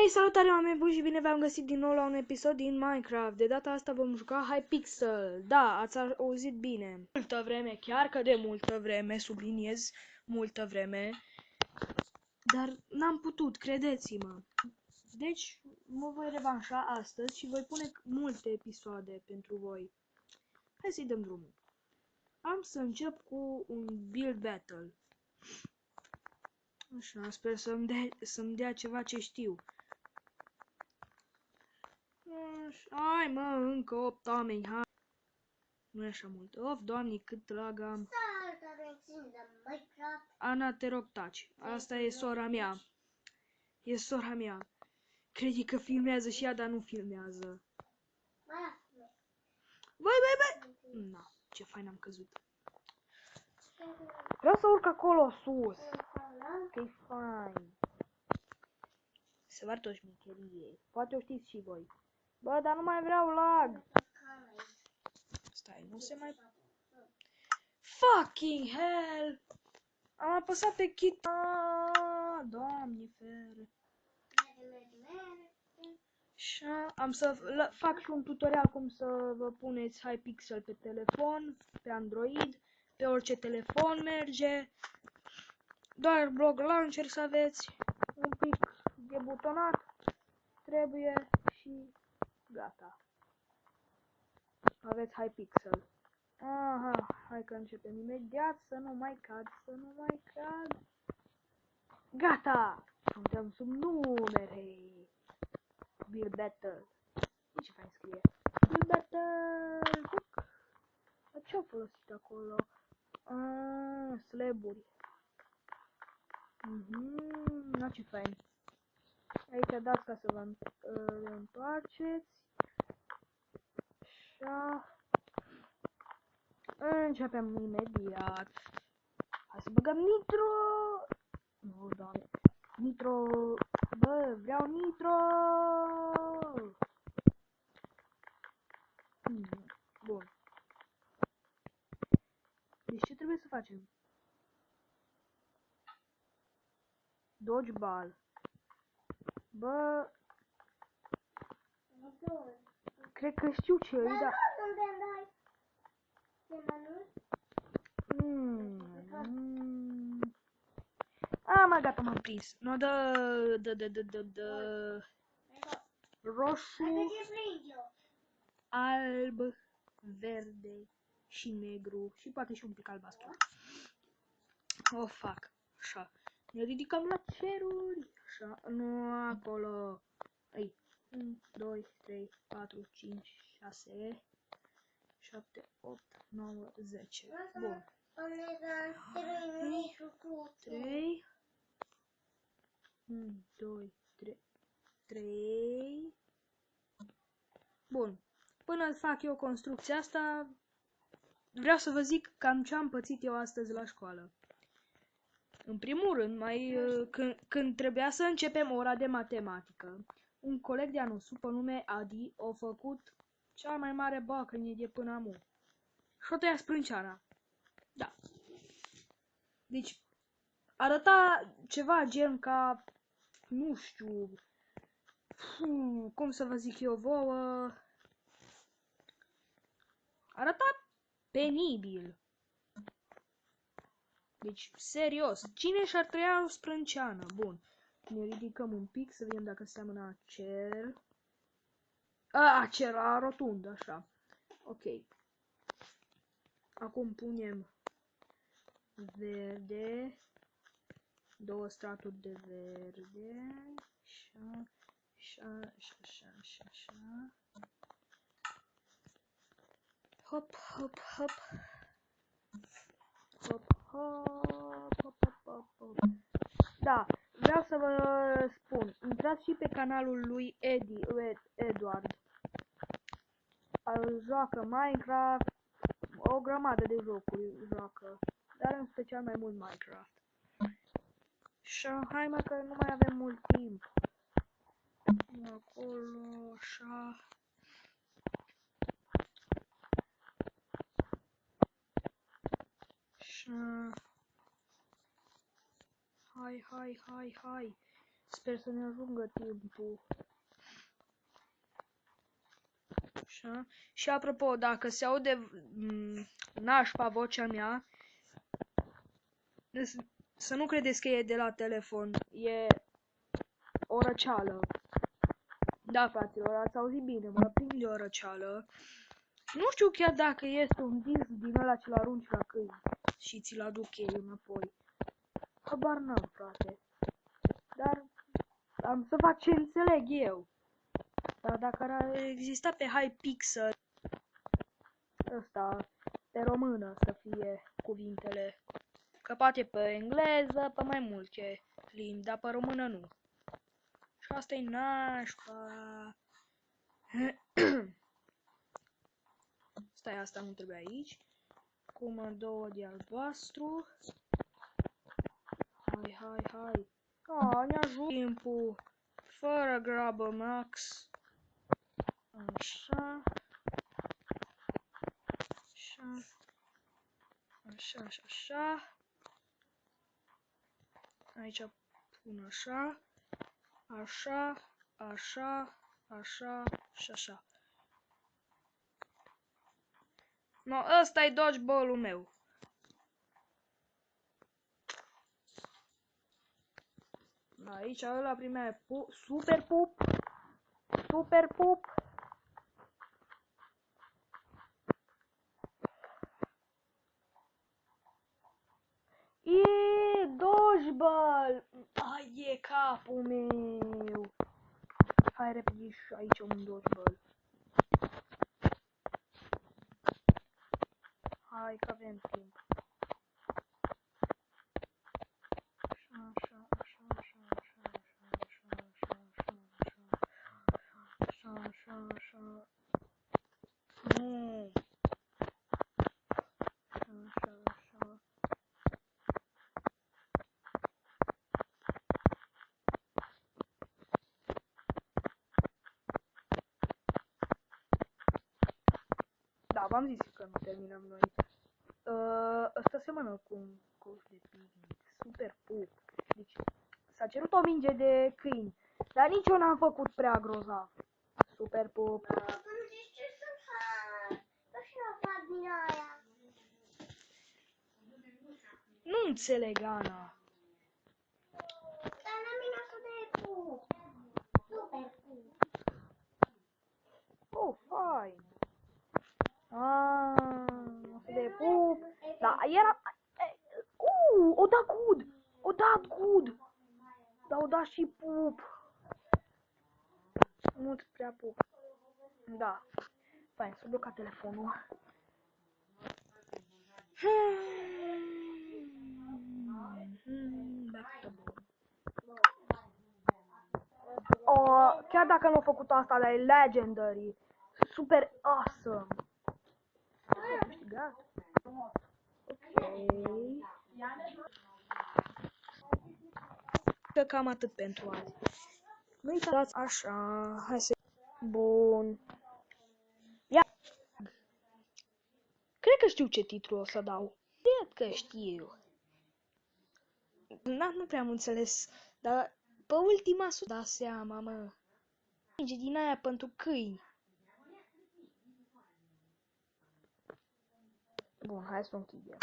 Hei, salutare oameni buni și bine v-am găsit din nou la un episod din Minecraft. De data asta vom juca Hypixel. Da, ați auzit bine. Multă vreme, chiar că de multă vreme, subliniez multă vreme. Dar n-am putut, credeți-mă. Deci mă voi revanșa astăzi și voi pune multe episoade pentru voi. Hai să-i dăm drumul. Am să încep cu un build battle. Așa, sper să-mi dea ceva ce știu. Hai mă, încă 8 oameni, hai. Nu e așa mult. Of, doamne, cât lag am. Ana, te rog, taci. Asta e sora mea. E sora mea. Crede că filmează și ea, dar nu filmează. Băi! Na, ce fain am căzut. Vreau să urc acolo sus. Că-i fain. Se vartă o șmecherie. Poate o știți și voi. Bă, dar nu mai vreau lag. Stai, nu se mai... Fucking hell! Am apăsat pe kit. Doamne fere. Și am să fac și un tutorial cum să vă puneți Hypixel pe telefon, pe Android, pe orice telefon merge. Doar Block Launcher să aveți, un pic de butonat, trebuie și gata. Aveți Hypixel. Aha, hai că începem imediat, să nu mai cad, Gata! Suntem sub numere. Build battle. Ce fain scrie? Build battle! Dar ce-au folosit acolo? Slaburi. Na, ce fain. Aici dați ca să vă întoarceți. Așa. Începem imediat. Hai să băgăm nitro! Nu, doamne. Nitro! Bă, vreau nitro! Bun. Deci ce trebuie să facem? Dodgeball. Bă... Cred că știu ce e, dar... Mă, gata, m-am prins. No, roșu, alb, verde și negru și poate și un pic albastru. Oh, fuck. Așa. Ne ridicăm la ceruri. Așa. Nu acolo. Ai. 1, 2, 3, 4, 5, 6, 7, 8, 9, 10. Bun. 3. 1, 2, 3. Bun. Până fac eu construcția asta, vreau să vă zic cam ce am pățit eu astăzi la școală. În primul rând, când trebuia să începem ora de matematică, un coleg de-a nostru, pe nume Adi, a făcut cea mai mare bacănie de până acum. Și-o tăia sprânceana. Da. Deci, arăta ceva gen ca, nu știu, cum să vă zic eu vouă, arăta penibil. Deci, serios, cine și-ar tăia o sprânceană? Bun. Ne ridicăm un pic să vedem dacă seamănă acer. Acela rotund, așa. Ok. Acum punem verde. 2 straturi de verde. Așa. Hop. Da, vreau să vă spun, intrați și pe canalul lui Edward. Joacă Minecraft, o grămadă de jocuri joacă, dar în special mai mult Minecraft. Și hai mă că nu mai avem mult timp. Acolo, așa. Hai. Sper să ne ajungă timpul. Așa. Și apropo, dacă se aude nașpa vocea mea, să nu credeți că e de la telefon. E o răceală. Da, fraților, ați auzit bine, mă prinde o răceală. Nu știu chiar dacă este un disc din ăla ce-l arunci la câini și ți-l aduc ei înapoi. Habar n-am, frate. Dar am să fac ce înțeleg eu. Dar dacă ar exista pe Hypixel ăsta, pe română să fie cuvintele, că poate pe engleză, pe mai multe limbi, dar pe română nu. Și asta e nașpa. Stai, asta nu trebuie aici. Acum 2 de albastru. Hai. Ne ajut timpul. Fără grabă, Max. Așa. Aici pun așa. Așa. No, ăsta e dodgeball-ul meu. Aici ăla primea super pup. E dodgeball. Ai, e capul meu. Hai repede și aici un dodgeball. Hai că avem timp. Așa. Nu. Așa. Da, v-am zis că nu terminăm noi. Ăsta seamănă cu un coș de picnic. Super pup. Deci, s-a cerut o minge de câini, dar nici eu n-am făcut prea grozav. Super pup. Zici ce să fac? Eu și eu fac din aia. Nu înțeleg, Ana. Dar la mine o să de pup. Super pup. Oh, fain. O să de pup. Da, era... o dat good. Dar o dat și pup. Mult prea pup. Da. Fain, s-a blocat telefonul. Chiar dacă nu a făcut asta, dar e legendary. Super awesome. Am câștigat. Ok. Cam atât pentru azi. Nu uitați așa. Hai să... Bun. Ia. Cred că știu ce titlu o să dau. Cred că știu. Nu prea am înțeles, dar pe ultima s-o da seama, mă. Minge din aia pentru câini. Bun, hai să o închidem.